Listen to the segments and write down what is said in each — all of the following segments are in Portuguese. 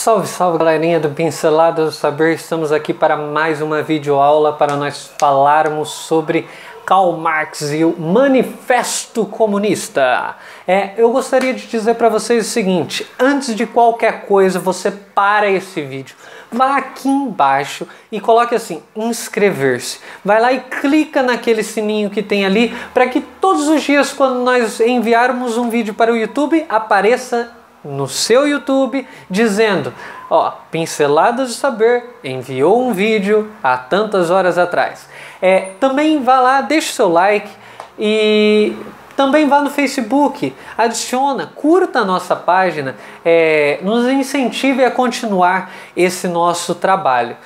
Salve, salve galerinha do Pinceladas do Saber, estamos aqui para mais uma videoaula para nós falarmos sobre Karl Marx e o Manifesto Comunista. Eu gostaria de dizer para vocês o seguinte: antes de qualquer coisa, você para esse vídeo, vá aqui embaixo e coloque assim, inscrever-se. Vai lá e clica naquele sininho que tem ali, para que todos os dias quando nós enviarmos um vídeo para o YouTube, apareça no seu YouTube dizendo: ó, Pinceladas do Saber enviou um vídeo há tantas horas atrás. Também vá lá, deixe seu like e também vá no Facebook, adiciona, curta a nossa página, nos incentive a continuar esse nosso trabalho.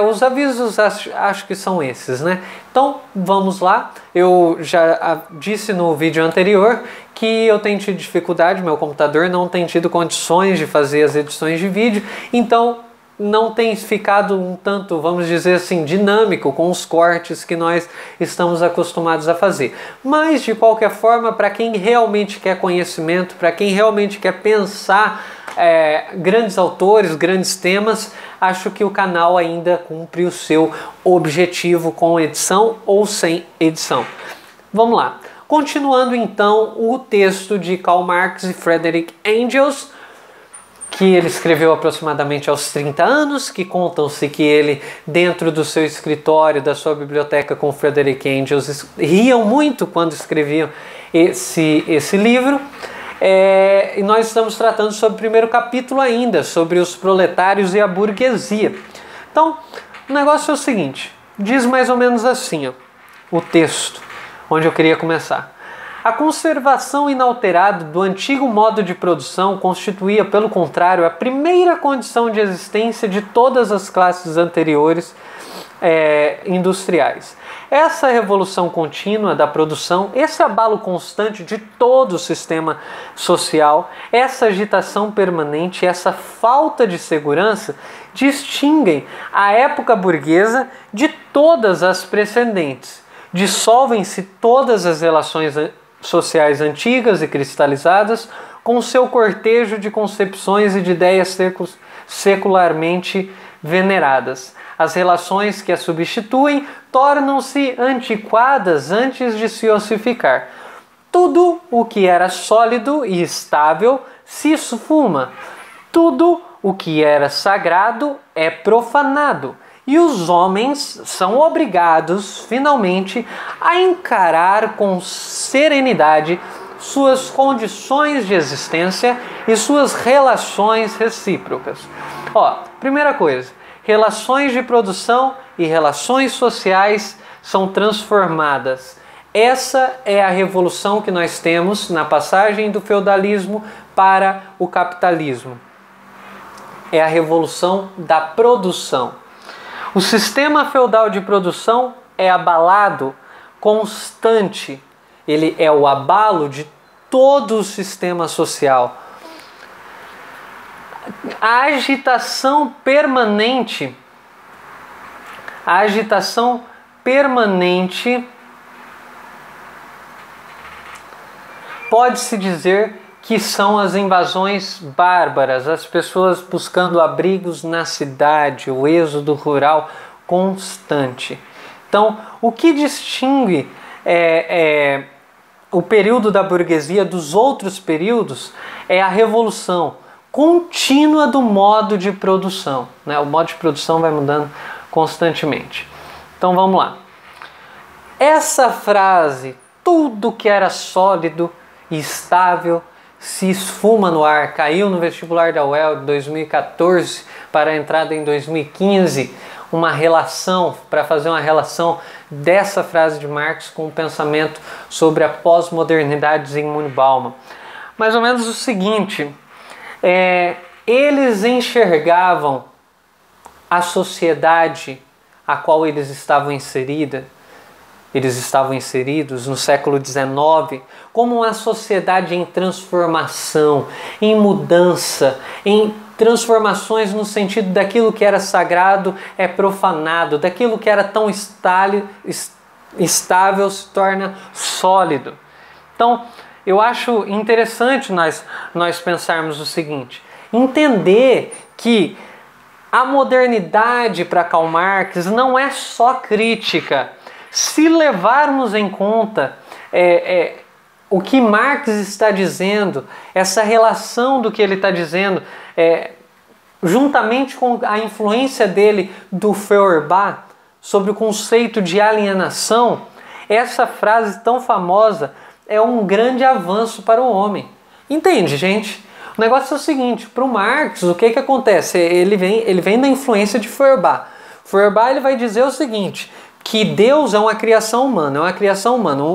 Os avisos acho que são esses, né? Então vamos lá. Eu já disse no vídeo anterior que eu tenho tido dificuldade, meu computador não tem tido condições de fazer as edições de vídeo, então não tem ficado um tanto, vamos dizer assim, dinâmico com os cortes que nós estamos acostumados a fazer. Mas de qualquer forma, para quem realmente quer conhecimento, para quem realmente quer pensar grandes autores, grandes temas, acho que o canal ainda cumpre o seu objetivo com edição ou sem edição. Vamos lá. Continuando então o texto de Karl Marx e Friedrich Engels, que ele escreveu aproximadamente aos 30 anos, que contam-se que ele, dentro do seu escritório, da sua biblioteca com Friedrich Engels, riam muito quando escreviam esse livro. E nós estamos tratando sobre o primeiro capítulo ainda, sobre os proletários e a burguesia. Então, o negócio é o seguinte, diz mais ou menos assim, ó, o texto, onde eu queria começar. A conservação inalterada do antigo modo de produção constituía, pelo contrário, a primeira condição de existência de todas as classes anteriores industriais. Essa revolução contínua da produção, esse abalo constante de todo o sistema social, essa agitação permanente, essa falta de segurança distinguem a época burguesa de todas as precedentes. Dissolvem-se todas as relações sociais antigas e cristalizadas com seu cortejo de concepções e de ideias secularmente veneradas. As relações que as substituem tornam-se antiquadas antes de se ossificar. Tudo o que era sólido e estável se esfuma. Tudo o que era sagrado é profanado. E os homens são obrigados, finalmente, a encarar com serenidade suas condições de existência e suas relações recíprocas. Primeira coisa, relações de produção e relações sociais são transformadas. Essa é a revolução que nós temos na passagem do feudalismo para o capitalismo. É a revolução da produção. O sistema feudal de produção é abalado constante. Ele é o abalo de todo o sistema social. A agitação permanente pode-se dizer que são as invasões bárbaras, as pessoas buscando abrigos na cidade, o êxodo rural constante. Então, o que distingue o período da burguesia dos outros períodos é a revolução contínua do modo de produção, né? O modo de produção vai mudando constantemente. Então vamos lá. Essa frase, tudo que era sólido e estável se esfuma no ar, caiu no vestibular da UEL de 2014 para a entrada em 2015, para fazer uma relação dessa frase de Marx com o pensamento sobre a pós-modernidade de Zygmunt Bauman. Mais ou menos o seguinte, eles enxergavam a sociedade a qual eles estavam inseridos no século XIX como uma sociedade em transformação, em mudança, em transformações no sentido daquilo que era sagrado é profanado, daquilo que era tão estável se torna sólido. Então, eu acho interessante nós pensarmos o seguinte: Entender que a modernidade para Karl Marx não é só crítica. Se levarmos em conta o que Marx está dizendo, essa relação do que ele está dizendo, juntamente com a influência dele do Feuerbach sobre o conceito de alienação, essa frase tão famosa é um grande avanço para o homem. Entende, gente? O negócio é o seguinte, para o Marx, o que acontece? Ele vem da influência de Feuerbach. Feuerbach ele vai dizer o seguinte, que Deus é uma criação humana,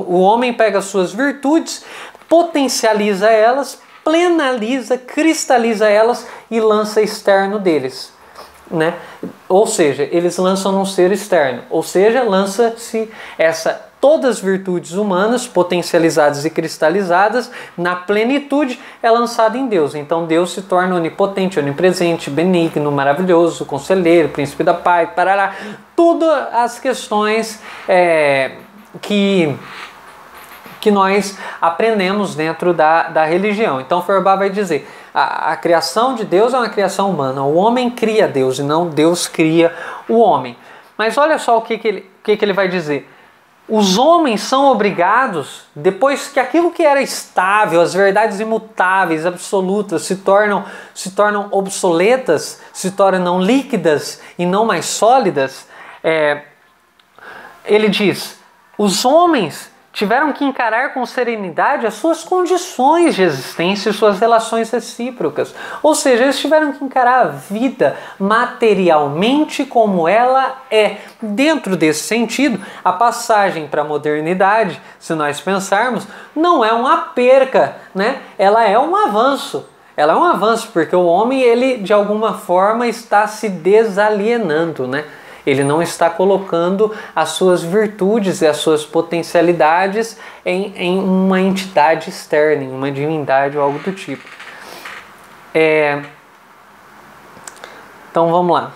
O homem pega as suas virtudes, potencializa elas, plenaliza, cristaliza elas e lança externo deles, né? Ou seja, eles lançam num ser externo, ou seja, lança-se todas as virtudes humanas potencializadas e cristalizadas na plenitude é lançada em Deus. Então Deus se torna onipotente, onipresente, benigno, maravilhoso, conselheiro, príncipe da paz, parará. Tudo as questões que nós aprendemos dentro da religião. Então Feuerbach vai dizer, a criação de Deus é uma criação humana, o homem cria Deus e não Deus cria o homem. Mas olha só o que ele vai dizer. Os homens são obrigados, depois que aquilo que era estável, as verdades imutáveis, absolutas, se tornam obsoletas, se tornam líquidas e não mais sólidas, ele diz, os homens tiveram que encarar com serenidade as suas condições de existência e suas relações recíprocas. Ou seja, eles tiveram que encarar a vida materialmente como ela é. Dentro desse sentido, a passagem para a modernidade, se nós pensarmos, não é uma perca, né? Ela é um avanço. Ela é um avanço porque o homem, ele de alguma forma está se desalienando, né? Ele não está colocando as suas virtudes e as suas potencialidades em uma entidade externa, em uma divindade ou algo do tipo. Então vamos lá.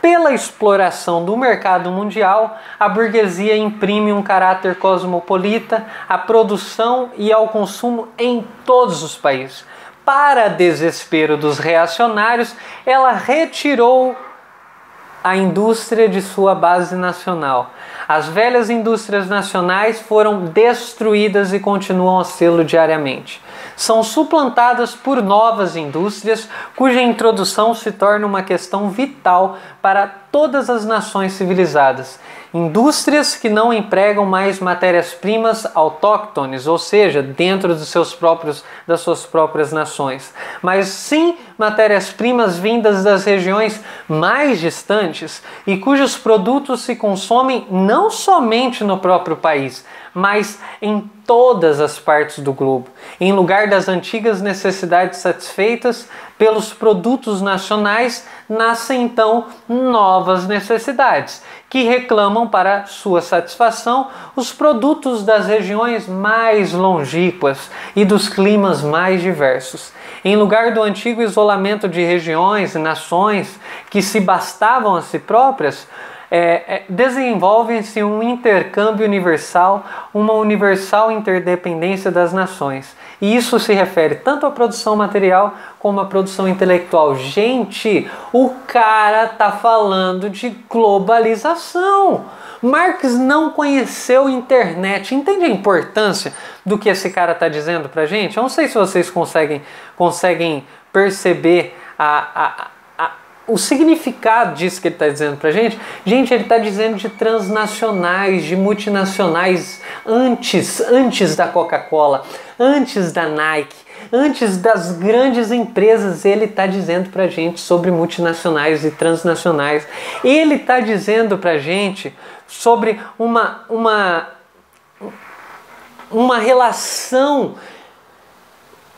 Pela exploração do mercado mundial, a burguesia imprime um caráter cosmopolita à produção e ao consumo em todos os países. Para desespero dos reacionários, ela retirou a indústria de sua base nacional. As velhas indústrias nacionais foram destruídas e continuam a sê-lo diariamente. São suplantadas por novas indústrias, cuja introdução se torna uma questão vital para todas as nações civilizadas. Indústrias que não empregam mais matérias-primas autóctones, ou seja, dentro das suas próprias nações, mas sim matérias-primas vindas das regiões mais distantes e cujos produtos se consomem não somente no próprio país, mas em todas as partes do globo. Em lugar das antigas necessidades satisfeitas pelos produtos nacionais, nascem então novas necessidades, que reclamam para sua satisfação os produtos das regiões mais longínquas e dos climas mais diversos. Em lugar do antigo isolamento de regiões e nações que se bastavam a si próprias, desenvolve-se um intercâmbio universal, uma universal interdependência das nações. E isso se refere tanto à produção material como à produção intelectual. Gente, o cara tá falando de globalização. Marx não conheceu a internet. Entende a importância do que esse cara está dizendo pra gente? Eu não sei se vocês conseguem perceber o significado disso que ele está dizendo pra gente. Gente, ele está dizendo de transnacionais, de multinacionais antes da Coca-Cola, antes da Nike, antes das grandes empresas. Ele está dizendo pra gente sobre multinacionais e transnacionais. Ele está dizendo pra gente sobre uma relação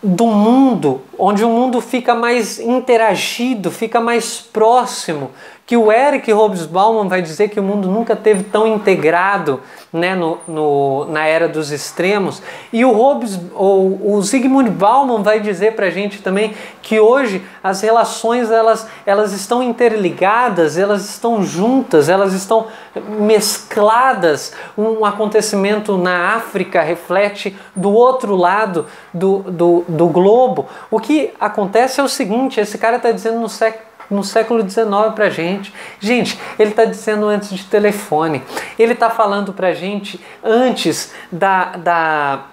do mundo, onde o mundo fica mais interagido, fica mais próximo, que o Eric Hobsbawm vai dizer que o mundo nunca teve tão integrado, né, na era dos extremos, e o Zygmunt Bauman vai dizer para a gente também que hoje as relações elas estão interligadas, elas estão juntas, elas estão mescladas. Um acontecimento na África reflete do outro lado do globo. O que acontece é o seguinte: esse cara está dizendo no século XIX pra gente. Gente, ele está dizendo antes de telefone. Ele está falando pra gente antes da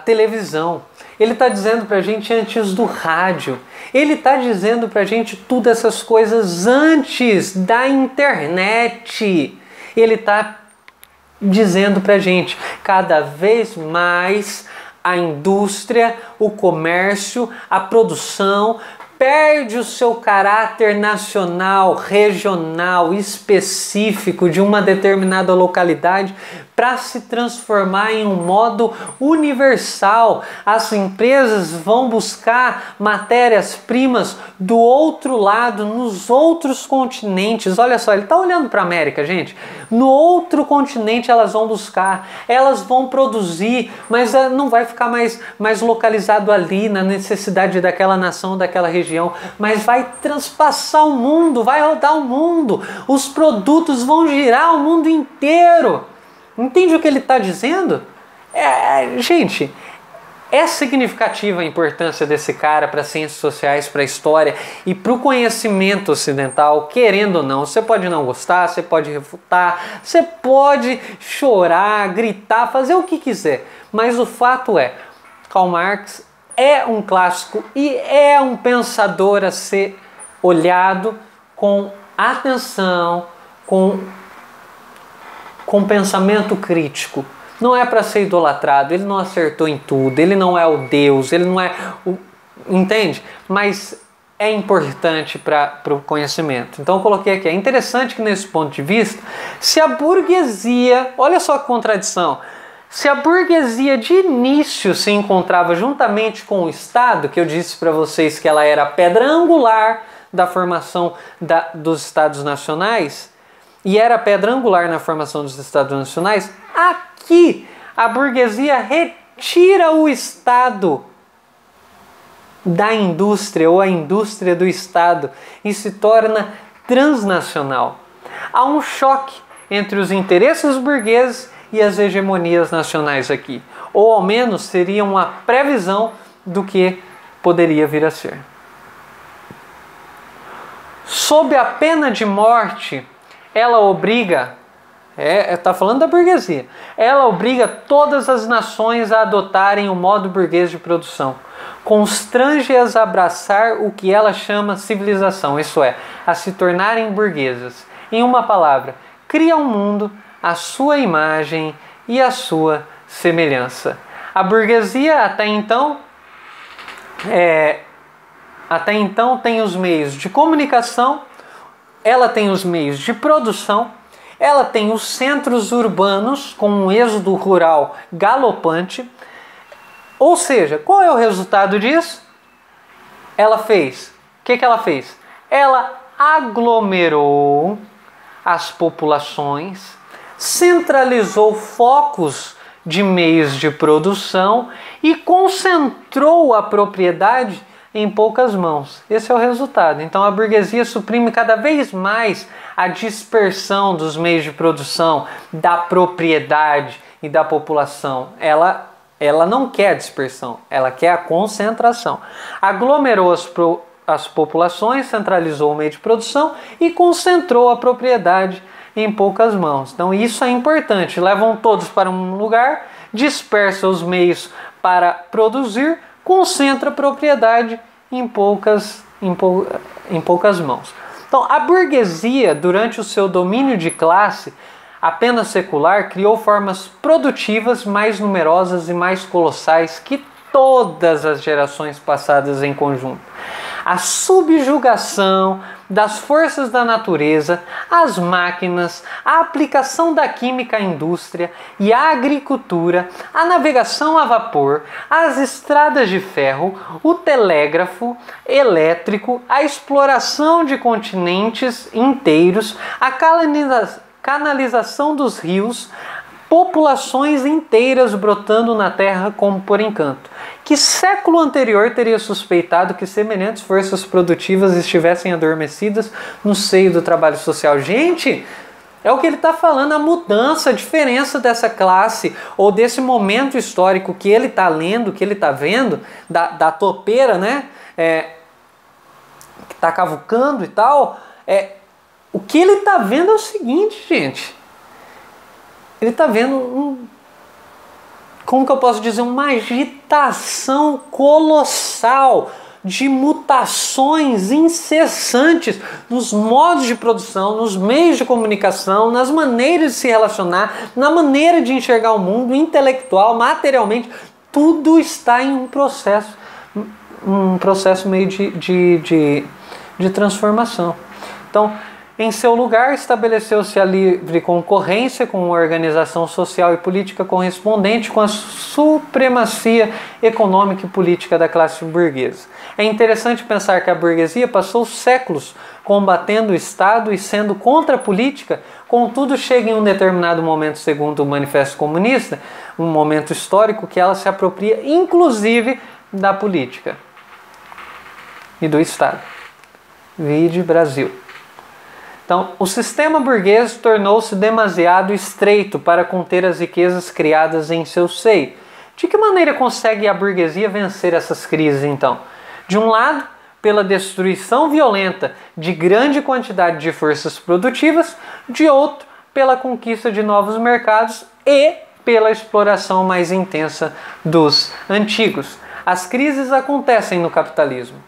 televisão. Ele está dizendo pra gente antes do rádio. Ele está dizendo pra gente todas essas coisas antes da internet. Ele está dizendo pra gente cada vez mais a indústria, o comércio, a produção perde o seu caráter nacional, regional, específico de uma determinada localidade para se transformar em um modo universal. As empresas vão buscar matérias-primas do outro lado, nos outros continentes. Olha só, ele está olhando para a América, gente. No outro continente elas vão buscar, elas vão produzir, mas não vai ficar mais localizado ali na necessidade daquela nação, daquela região, mas vai transpassar o mundo, vai rodar o mundo. Os produtos vão girar o mundo inteiro. Entende o que ele está dizendo? Gente, é significativa a importância desse cara para as ciências sociais, para a história e para o conhecimento ocidental, querendo ou não. Você pode não gostar, você pode refutar, você pode chorar, gritar, fazer o que quiser. Mas o fato é, Karl Marx é um clássico e é um pensador a ser olhado com atenção, com pensamento crítico. Não é para ser idolatrado, ele não acertou em tudo, ele não é o Deus, ele não é o... Entende? Mas é importante para o conhecimento. Então eu coloquei aqui, é interessante que nesse ponto de vista, se a burguesia, olha só que contradição, se a burguesia de início se encontrava juntamente com o Estado, que eu disse para vocês que ela era a pedra angular da formação dos Estados nacionais, e era a pedra angular na formação dos Estados nacionais, aqui a burguesia retira o Estado da indústria ou a indústria do Estado e se torna transnacional. Há um choque entre os interesses burgueses e as hegemonias nacionais aqui, ou ao menos seria uma previsão do que poderia vir a ser. Sob a pena de morte, ela obriga, está falando da burguesia, ela obriga todas as nações a adotarem o modo burguês de produção, constrange-as a abraçar o que ela chama civilização, isso é, a se tornarem burguesas. Em uma palavra, cria um mundo à sua imagem e à sua semelhança. A burguesia até então tem os meios de comunicação, ela tem os meios de produção, ela tem os centros urbanos com um êxodo rural galopante. Ou seja, qual é o resultado disso? O que ela fez? Ela aglomerou as populações, centralizou focos de meios de produção e concentrou a propriedade em poucas mãos. Esse é o resultado. Então a burguesia suprime cada vez mais a dispersão dos meios de produção, da propriedade e da população. Ela não quer a dispersão, ela quer a concentração. Aglomerou as populações, centralizou o meio de produção e concentrou a propriedade em poucas mãos. Então isso é importante. Levam todos para um lugar, dispersa os meios para produzir, concentra a propriedade em poucas mãos. Então, a burguesia, durante o seu domínio de classe, apenas secular, criou formas produtivas mais numerosas e mais colossais que todas as gerações passadas em conjunto. a subjugação das forças da natureza, as máquinas, a aplicação da química à indústria e à agricultura, a navegação a vapor, as estradas de ferro, o telégrafo elétrico, a exploração de continentes inteiros, a canalização dos rios, populações inteiras brotando na terra como por encanto. Que século anterior teria suspeitado que semelhantes forças produtivas estivessem adormecidas no seio do trabalho social? Gente, é o que ele está falando, a mudança, a diferença dessa classe ou desse momento histórico que ele está lendo, que ele está vendo, da topeira, né? Que está cavucando e tal. O que ele está vendo é o seguinte, gente. Ele está vendo como que eu posso dizer, uma agitação colossal de mutações incessantes nos modos de produção, nos meios de comunicação, nas maneiras de se relacionar, na maneira de enxergar o mundo, intelectual, materialmente. Tudo está em um processo meio de transformação. Então, em seu lugar, estabeleceu-se a livre concorrência com uma organização social e política correspondente com a supremacia econômica e política da classe burguesa. É interessante pensar que a burguesia passou séculos combatendo o Estado e sendo contra a política, contudo chega em um determinado momento, segundo o Manifesto Comunista, um momento histórico que ela se apropria inclusive da política e do Estado. Vide Brasil. Então, o sistema burguês tornou-se demasiado estreito para conter as riquezas criadas em seu seio. De que maneira consegue a burguesia vencer essas crises, então? De um lado, pela destruição violenta de grande quantidade de forças produtivas, de outro, pela conquista de novos mercados e pela exploração mais intensa dos antigos. As crises acontecem no capitalismo,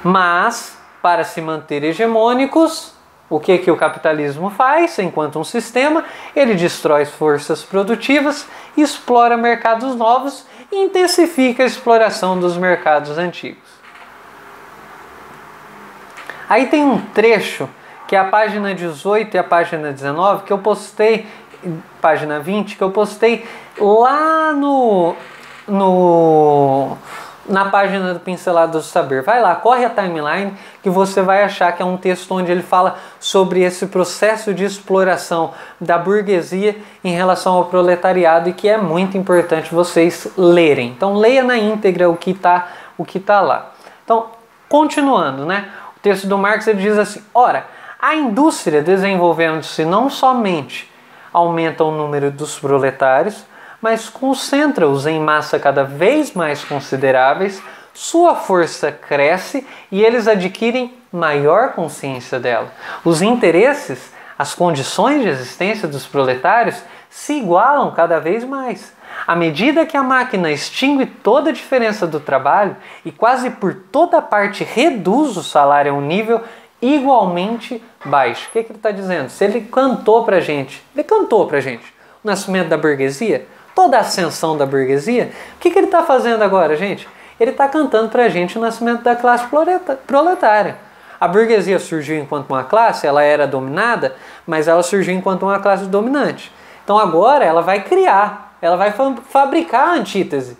mas para se manter hegemônicos, o que o capitalismo faz enquanto um sistema? Ele destrói forças produtivas, explora mercados novos e intensifica a exploração dos mercados antigos. Aí tem um trecho, que é a página 18 e a página 19, que eu postei, página 20, que eu postei lá na página do Pincelada do Saber. Vai lá, corre a timeline que você vai achar que é um texto onde ele fala sobre esse processo de exploração da burguesia em relação ao proletariado e que é muito importante vocês lerem. Então leia na íntegra o que tá lá. Então, continuando, né? O texto do Marx ele diz assim: ora, a indústria desenvolvendo-se não somente aumenta o número dos proletários, mas concentra-os em massa cada vez mais consideráveis, sua força cresce e eles adquirem maior consciência dela. Os interesses, as condições de existência dos proletários se igualam cada vez mais. À medida que a máquina extingue toda a diferença do trabalho e quase por toda parte reduz o salário a um nível igualmente baixo. O que ele está dizendo? Se ele cantou para a gente, o nascimento da burguesia, toda a ascensão da burguesia, o que ele está fazendo agora, gente? Ele está cantando para a gente o nascimento da classe proletária. A burguesia surgiu enquanto uma classe, ela era dominada, mas ela surgiu enquanto uma classe dominante. Então agora ela vai criar, ela vai fabricar a antítese.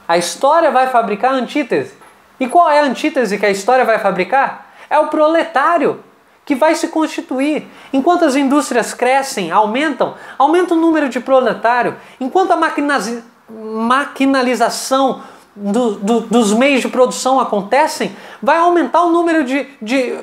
A história vai fabricar a antítese. E qual é a antítese que a história vai fabricar? É o proletário, que vai se constituir. Enquanto as indústrias crescem, aumentam o número de proletário, enquanto a maquinalização dos meios de produção acontecem, vai aumentar o número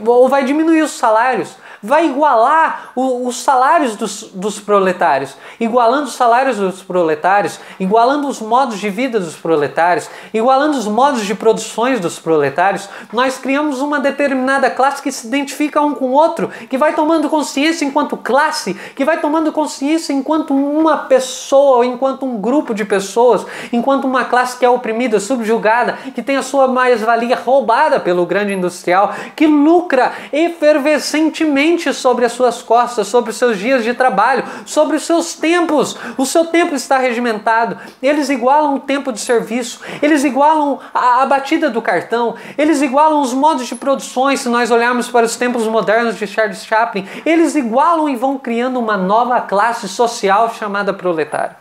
ou vai diminuir os salários, vai igualar os salários dos proletários, igualando os salários dos proletários, igualando os modos de vida dos proletários, igualando os modos de produções dos proletários, nós criamos uma determinada classe que se identifica um com o outro, que vai tomando consciência enquanto classe, que vai tomando consciência enquanto uma pessoa, enquanto um grupo de pessoas, enquanto uma classe que é oprimida, subjugada, que tem a sua mais-valia roubada pelo grande industrial, que lucra efervescentemente somente sobre as suas costas, sobre os seus dias de trabalho, sobre os seus tempos. O seu tempo está regimentado. Eles igualam o tempo de serviço, eles igualam a batida do cartão, eles igualam os modos de produções, se nós olharmos para os tempos modernos de Charles Chaplin, eles igualam e vão criando uma nova classe social chamada proletário.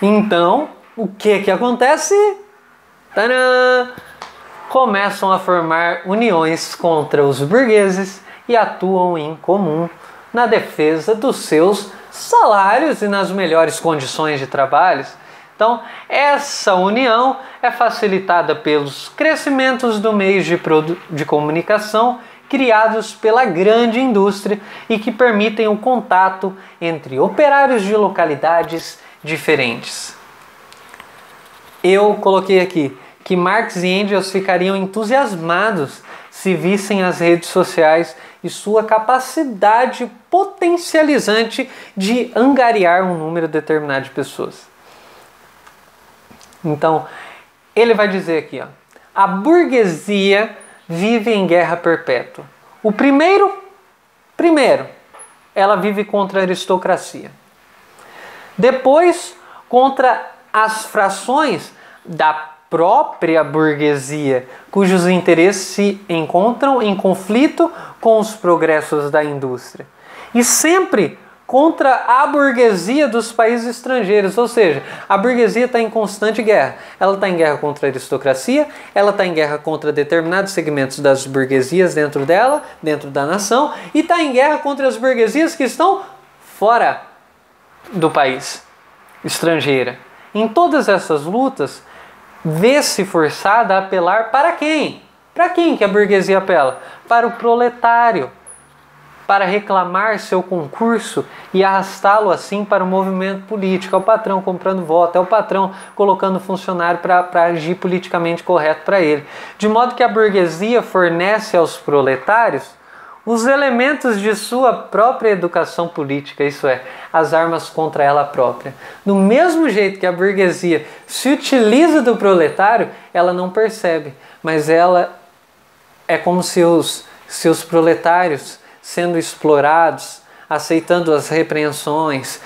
Então, o que acontece? Tadã! Começam a formar uniões contra os burgueses e atuam em comum na defesa dos seus salários e nas melhores condições de trabalho. Então, essa união é facilitada pelos crescimentos dos meios de comunicação criados pela grande indústria e que permitem o contato entre operários de localidades diferentes. Eu coloquei aqui que Marx e Engels ficariam entusiasmados se vissem as redes sociais e sua capacidade potencializante de angariar um número determinado de pessoas. Então, ele vai dizer aqui, ó, a burguesia vive em guerra perpétua. O primeiro, ela vive contra a aristocracia. Depois, contra as frações da própria burguesia, cujos interesses se encontram em conflito com os progressos da indústria. E sempre contra a burguesia dos países estrangeiros, ou seja, a burguesia está em constante guerra. Ela está em guerra contra a aristocracia, ela está em guerra contra determinados segmentos das burguesias dentro dela, dentro da nação, e está em guerra contra as burguesias que estão fora do país, estrangeira. Em todas essas lutas, vê-se forçada a apelar para quem? Para quem que a burguesia apela? Para o proletário, para reclamar seu concurso e arrastá-lo assim para o movimento político. É o patrão comprando voto, é o patrão colocando funcionário para agir politicamente correto para ele. De modo que a burguesia fornece aos proletários os elementos de sua própria educação política, isso é, as armas contra ela própria. Do mesmo jeito que a burguesia se utiliza do proletário, ela não percebe, mas ela é como se os seus proletários, sendo explorados, aceitando as repreensões,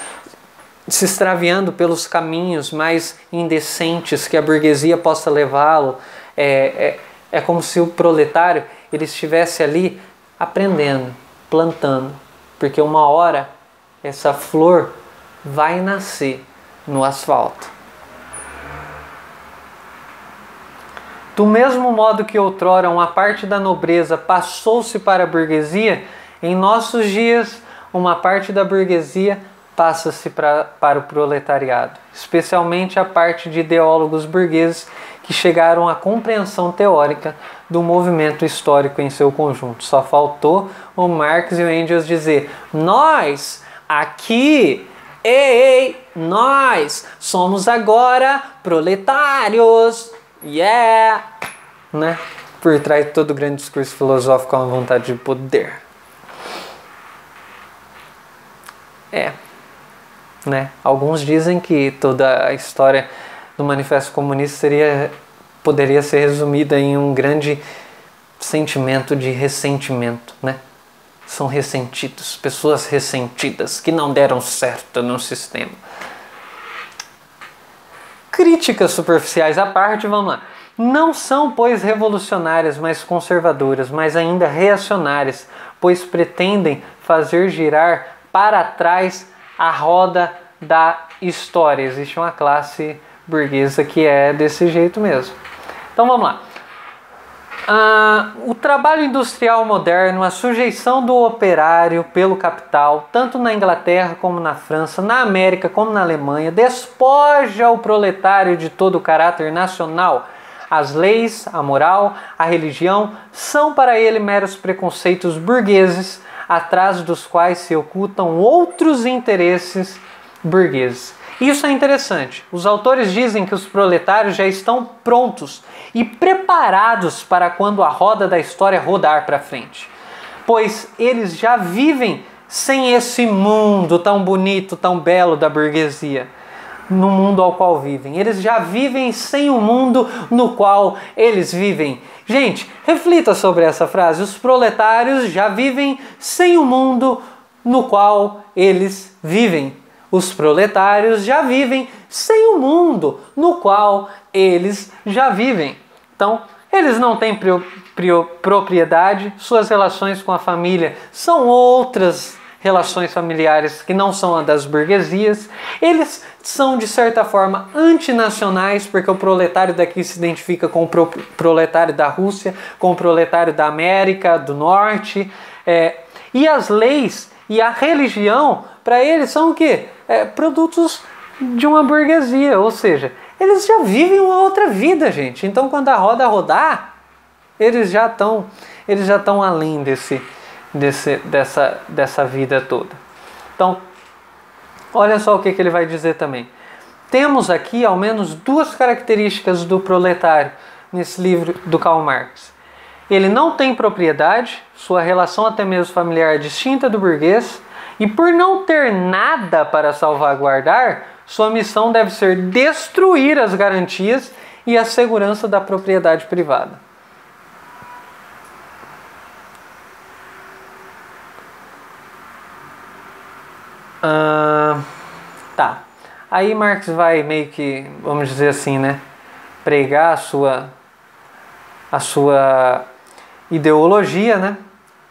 se extraviando pelos caminhos mais indecentes que a burguesia possa levá-lo, é como se o proletário ele estivesse ali aprendendo, plantando, porque uma hora essa flor vai nascer no asfalto. Do mesmo modo que outrora uma parte da nobreza passou-se para a burguesia, em nossos dias uma parte da burguesia passa-se para o proletariado, especialmente a parte de ideólogos burgueses que chegaram à compreensão teórica do movimento histórico em seu conjunto. Só faltou o Marx e o Engels dizer: nós aqui, nós somos agora proletários, yeah, né? Por trás de todo grande discurso filosófico há uma vontade de poder. Né? Alguns dizem que toda a história do Manifesto Comunista poderia ser resumida em um grande sentimento de ressentimento, né? São ressentidos, pessoas ressentidas que não deram certo no sistema. Críticas superficiais à parte, vamos lá. Não são, pois, revolucionárias, mas conservadoras, mas ainda reacionárias, pois pretendem fazer girar para trás a roda da história. Existe uma classe burguesa que é desse jeito mesmo. Então vamos lá. O trabalho industrial moderno, a sujeição do operário pelo capital, tanto na Inglaterra como na França, na América como na Alemanha, despoja o proletário de todo o caráter nacional. As leis, a moral, a religião são para ele meros preconceitos burgueses, atrás dos quais se ocultam outros interesses burgueses. Isso é interessante. Os autores dizem que os proletários já estão prontos e preparados para quando a roda da história rodar para frente, pois eles já vivem sem esse mundo tão bonito, tão belo da burguesia. no mundo ao qual vivem. Eles já vivem sem o mundo no qual eles vivem. Gente, reflita sobre essa frase. Os proletários já vivem sem o mundo no qual eles vivem. Os proletários já vivem sem o mundo no qual eles já vivem. Então, eles não têm propriedade, suas relações com a família são outras relações familiares que não são a das burguesias. Eles são, de certa forma, antinacionais, porque o proletário daqui se identifica com o proletário da Rússia, com o proletário da América do Norte. E as leis e a religião, para eles, são o quê? Produtos de uma burguesia, ou seja, eles já vivem uma outra vida, gente. Então, quando a roda rodar, eles já estão além dessa vida toda. Então, olha só o que ele vai dizer também. Temos aqui ao menos duas características do proletário nesse livro do Karl Marx. Ele não tem propriedade, sua relação até mesmo familiar é distinta do burguês, e por não ter nada para salvaguardar, sua missão deve ser destruir as garantias e a segurança da propriedade privada. Tá. Aí Marx vai meio que, vamos dizer assim, né, pregar a sua ideologia, né,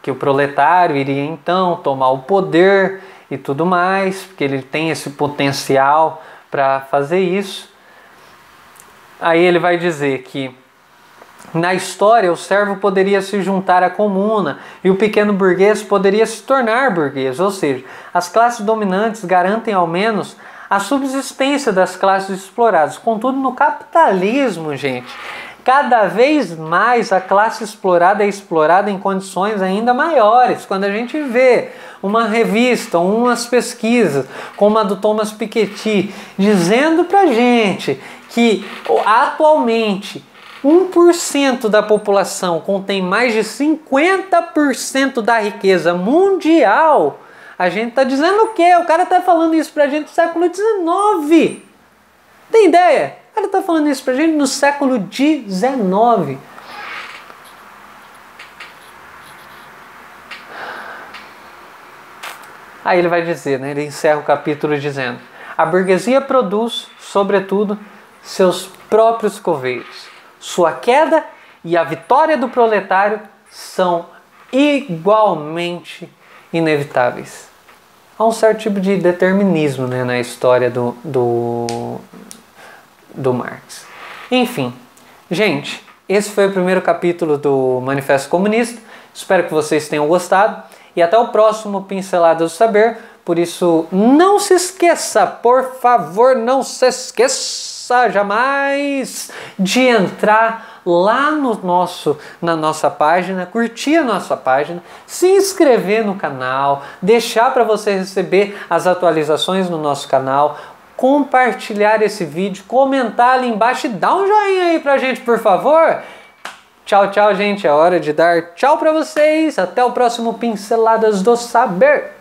que o proletário iria então tomar o poder e tudo mais, porque ele tem esse potencial para fazer isso. Aí ele vai dizer que na história o servo poderia se juntar à comuna e o pequeno burguês poderia se tornar burguês, ou seja, as classes dominantes garantem ao menos a subsistência das classes exploradas. Contudo, no capitalismo, gente, cada vez mais a classe explorada é explorada em condições ainda maiores. Quando a gente vê uma revista, umas pesquisas, como a do Thomas Piketty, dizendo pra gente que atualmente 1% da população contém mais de 50% da riqueza mundial, a gente tá dizendo o quê? O cara tá falando isso pra gente no século XIX. Tem ideia? O cara tá falando isso pra gente no século XIX. Aí ele vai dizer, né? Ele encerra o capítulo dizendo: a burguesia produz, sobretudo, seus próprios coveiros. Sua queda e a vitória do proletário são igualmente inevitáveis. Há um certo tipo de determinismo, né, na história do Marx. Enfim, gente, esse foi o primeiro capítulo do Manifesto Comunista. Espero que vocês tenham gostado e até o próximo Pincelada do Saber. Por isso, não se esqueça, por favor, não se esqueça jamais de entrar lá na nossa página, curtir a nossa página, se inscrever no canal, deixar para você receber as atualizações no nosso canal, compartilhar esse vídeo, comentar ali embaixo e dar um joinha aí pra gente, por favor. Tchau, tchau, gente. É hora de dar tchau pra vocês. Até o próximo Pinceladas do Saber.